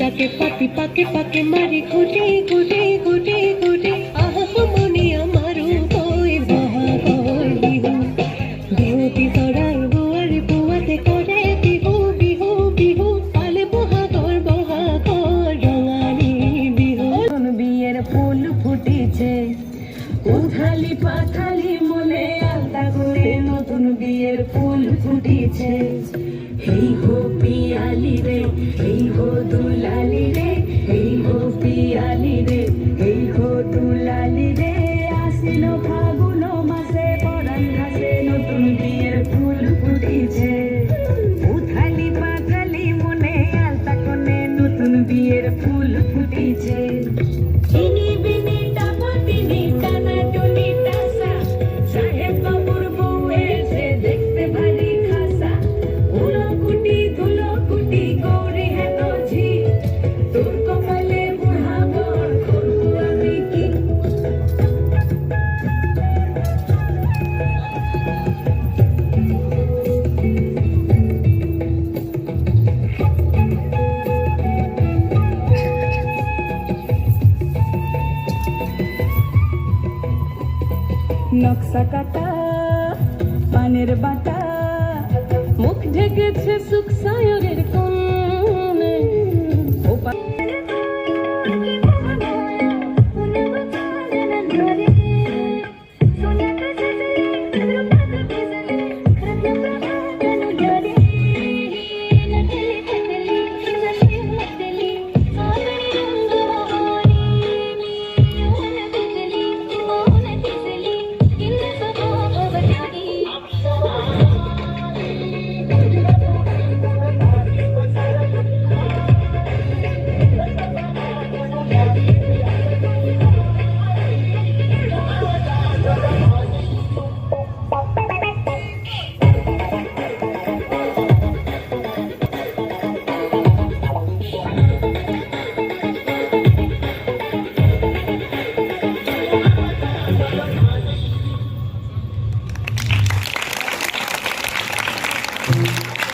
চাকে পাতি পাকে পাকে মারি ঘুটে ঘুটে ঘুটে ঘুটে আহা মনে আমার বই বাহা গয় বিহু বিহুতি তরাই বুয়ার বুয়াতে করে বিহু বিহু বিহু পালে বহাগর রঙালি বিহু বিয়ের ফুল ফুটেছে উথালি পাথালি মনে আলতা করে নতুন বিয়ের ফুল ফুটেছে এই হো পিয়ালি রে এই হো দুলালি রে এই হো পিয়ালি রে এই হো দুলালি রে আসিল ফাগুন মাসে পরান ঘাসে নতুন বিয়ের ফুল ফুটেছে উথালি পাথালি মনে আলতা কোণে নতুন বিয়ের ফুল ফুটেছে চিনি বিনি টাপা তিনি টানা টুনি টাসা সাহেব বাবুর বউ এসে দেখতে ভারী খাসা উলো কুটি ধুলো কুটি গৌরী হেন ঝি তোর কপালে বুড়া বর করবো আমি কি নকশা কাটা পানের বাটা মুখ ঢেকেছে সুখ সায়রের কোন